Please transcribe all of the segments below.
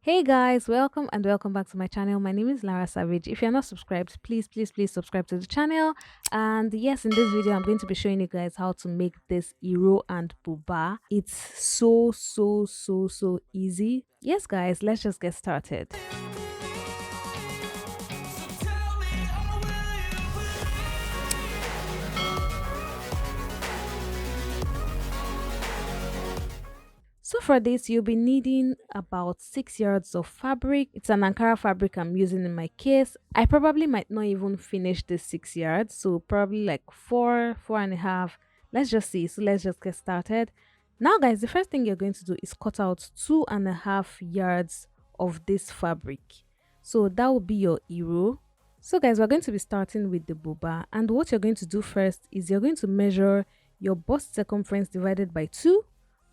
Hey guys, welcome and welcome back to my channel. My name is Lara Savage. If you're not subscribed, please subscribe to the channel. And yes, in this video, I'm going to be showing you guys how to make this Iro and Buba. It's so easy. Yes, guys, let's just get started. So for this, you'll be needing about 6 yards of fabric. It's an ankara fabric I'm using in my case. I probably might not even finish this 6 yards, so probably like four and a half. Let's just see. So let's just get started. Now, guys, the first thing you're going to do is cut out 2.5 yards of this fabric. So that will be your hero. So guys, we're going to be starting with the buba, and what you're going to do first is you're going to measure your bust circumference divided by 2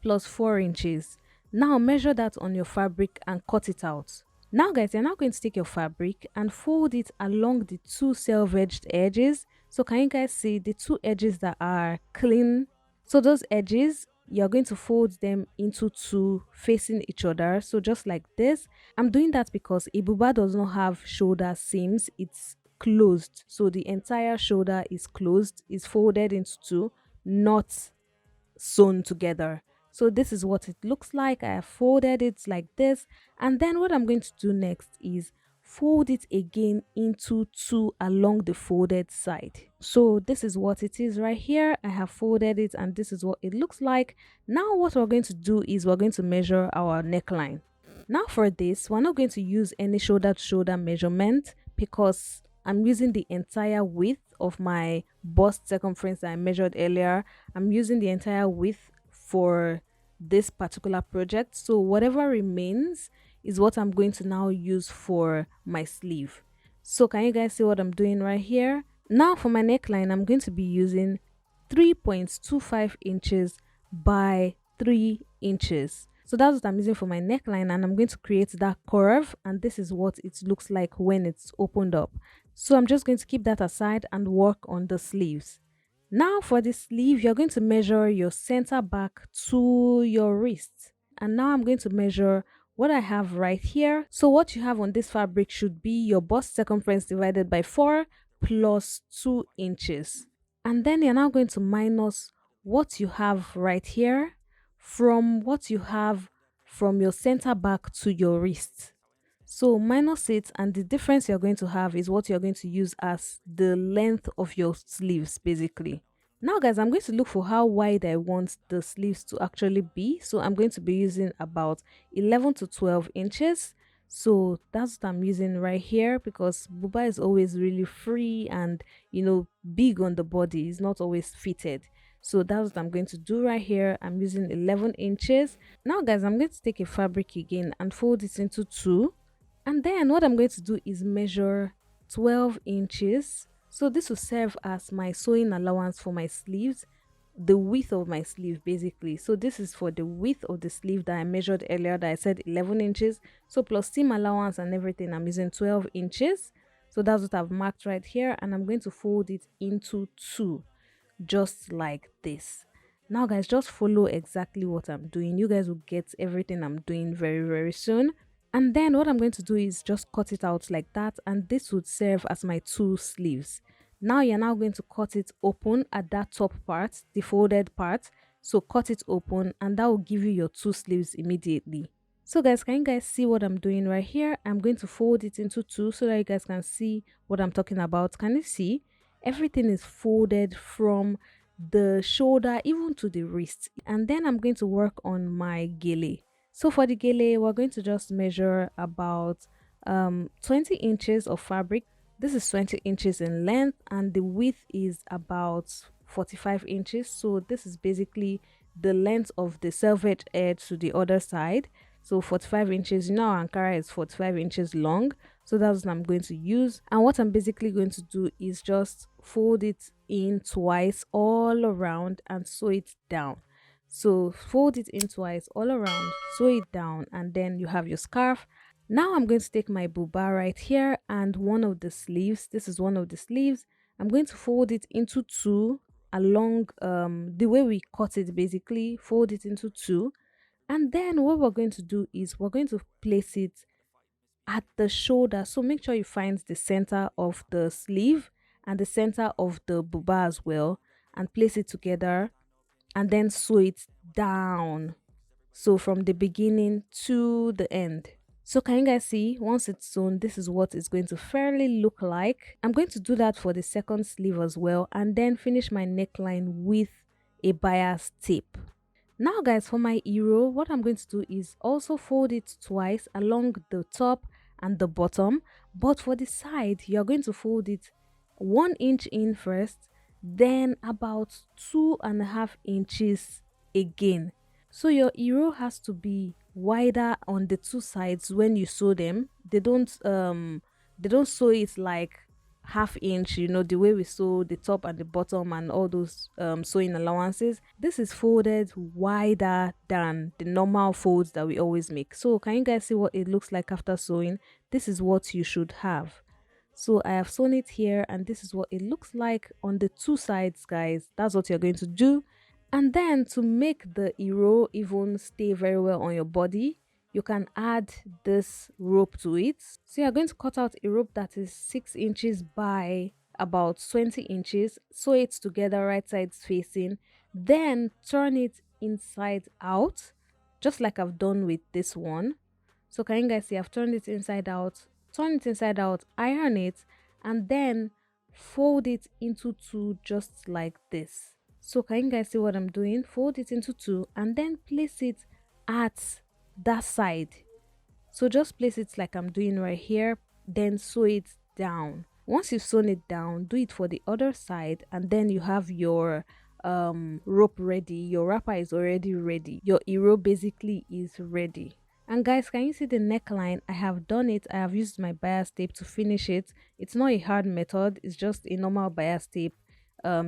plus 4 inches. Now measure that on your fabric and cut it out. Now guys, you're now going to take your fabric and fold it along the two self-edged edges. So can you guys see the two edges that are clean? So those edges, you're going to fold them into two facing each other. So just like this. I'm doing that because Ibuba does not have shoulder seams. It's closed. So the entire shoulder is closed, is folded into two, not sewn together. So this is what it looks like. I have folded it like this, and then what I'm going to do next is fold it again into two along the folded side. So this is what it is right here. I have folded it and this is what it looks like. Now what we're going to do is we're going to measure our neckline. Now for this, we're not going to use any shoulder to shoulder measurement because I'm using the entire width of my bust circumference that I measured earlier. I'm using the entire width for this particular project. So whatever remains is what I'm going to now use for my sleeve. So can you guys see what I'm doing right here? Now for my neckline, I'm going to be using 3.25 inches by 3 inches. So that's what I'm using for my neckline, and I'm going to create that curve, and this is what it looks like when it's opened up. So I'm just going to keep that aside and work on the sleeves. Now for the sleeve, you're going to measure your center back to your wrist. And now I'm going to measure what I have right here. So what you have on this fabric should be your bust circumference divided by 4 plus 2 inches. And then you're now going to minus what you have right here from what you have from your center back to your wrist. So minus it, and the difference you're going to have is what you're going to use as the length of your sleeves basically. Now guys, I'm going to look for how wide I want the sleeves to actually be. So I'm going to be using about 11 to 12 inches. So that's what I'm using right here, because buba is always really free and big on the body. It's not always fitted. So that's what I'm going to do right here. I'm using 11 inches. Now guys, I'm going to take a fabric again and fold it into two. And then what I'm going to do is measure 12 inches. So this will serve as my sewing allowance for my sleeves, the width of my sleeve basically. So this is for the width of the sleeve that I measured earlier, that I said 11 inches. So plus seam allowance and everything, I'm using 12 inches. So that's what I've marked right here, and I'm going to fold it into two, just like this. Now guys, just follow exactly what I'm doing. You guys will get everything I'm doing very soon. And then what I'm going to do is just cut it out like that, and this would serve as my two sleeves. Now you're now going to cut it open at that top part, the folded part. So cut it open, and that will give you your two sleeves immediately. So guys, can you guys see what I'm doing right here? I'm going to fold it into two so that you guys can see what I'm talking about. Can you see? Everything is folded from the shoulder even to the wrist. And then I'm going to work on my gele. So for the gele, we're going to just measure about 20 inches of fabric. This is 20 inches in length, and the width is about 45 inches. So this is basically the length of the self-edge edge to the other side. So 45 inches, ankara is 45 inches long. So that's what I'm going to use. And what I'm basically going to do is just fold it in twice all around and sew it down. So fold it in twice all around, sew it down, and then you have your scarf. Now I'm going to take my buba right here and one of the sleeves. This is one of the sleeves. I'm going to fold it into two along the way we cut it, basically fold it into two. And then what we're going to do is we're going to place it at the shoulder. So make sure you find the center of the sleeve and the center of the buba as well, and place it together and then sew it down. So from the beginning to the end. So can you guys see, once it's sewn, this is what it's going to fairly look like. I'm going to do that for the second sleeve as well, and then finish my neckline with a bias tape. Now guys, for my hero, what I'm going to do is also fold it twice along the top and the bottom, but for the side you're going to fold it 1 inch in first, then about 2.5 inches again. So your hero has to be wider on the two sides when you sew them. They don't sew it like half inch, the way we sew the top and the bottom and all those sewing allowances. This is folded wider than the normal folds that we always make. So can you guys see what it looks like after sewing? This is what you should have. So I have sewn it here, and this is what it looks like on the two sides, guys. That's what you're going to do. And then to make the hero even stay very well on your body, you can add this rope to it. So you're going to cut out a rope that is 6 inches by about 20 inches, sew it together right sides facing, then turn it inside out, just like I've done with this one. So can you guys see, I've turned it inside out, turn it inside out, iron it, and then fold it into two just like this. So can you guys see what I'm doing? Fold it into two and then place it at that side. So just place it like I'm doing right here, then sew it down. Once you've sewn it down, do it for the other side, and then you have your rope ready. Your wrapper is already ready. Your hero basically is ready. And guys, can you see the neckline? I have done it. I have used my bias tape to finish it. It's not a hard method, it's just a normal bias tape,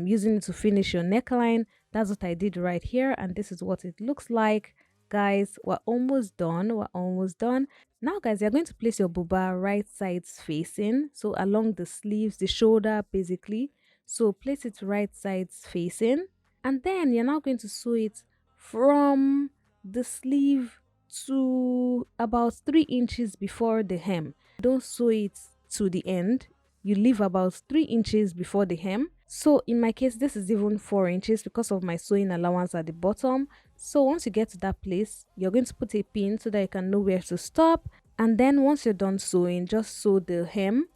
using it to finish your neckline. That's what I did right here, and this is what it looks like. Guys, we're almost done. We're almost done. Now guys, you're going to place your buba right sides facing, so along the sleeves, the shoulder basically. So place it right sides facing, and then you're now going to sew it from the sleeve to about 3 inches before the hem. Don't sew it to the end, you leave about 3 inches before the hem. So in my case, this is even 4 inches because of my sewing allowance at the bottom. So once you get to that place, you're going to put a pin so that you can know where to stop. And then once you're done sewing, just sew the hem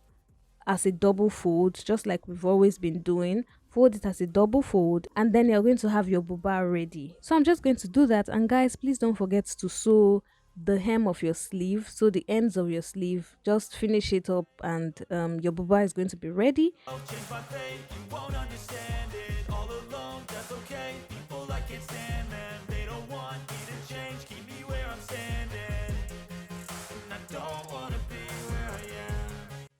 as a double fold, just like we've always been doing. Fold it as a double fold, and then you're going to have your buba ready. So I'm just going to do that. And guys, please don't forget to sew the hem of your sleeve, so the ends of your sleeve, just finish it up, and your buba is going to be ready.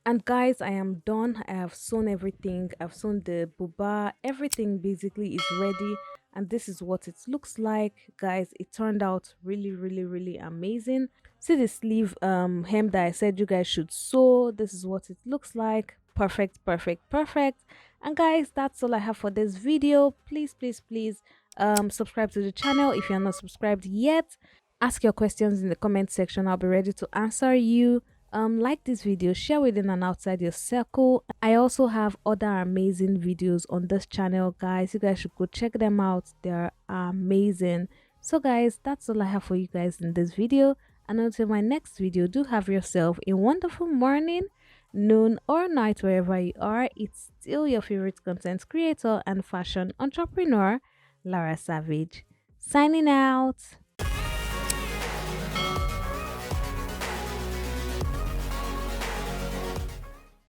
And guys, I am done. I have sewn everything. I've sewn the buba. Everything basically is ready. And this is what it looks like. Guys, it turned out really, really, really amazing. See the sleeve hem that I said you guys should sew. This is what it looks like. Perfect, perfect, perfect. And guys, that's all I have for this video. Please, please, please subscribe to the channel if you're not subscribed yet. Ask your questions in the comment section. I'll be ready to answer you. Like this video, share within and outside your circle. I also have other amazing videos on this channel, guys. You guys should go check them out. They're amazing. So guys, that's all I have for you guys in this video, and until my next video, do have yourself a wonderful morning, noon, or night, wherever you are. It's still your favorite content creator and fashion entrepreneur, Lara Savage, signing out.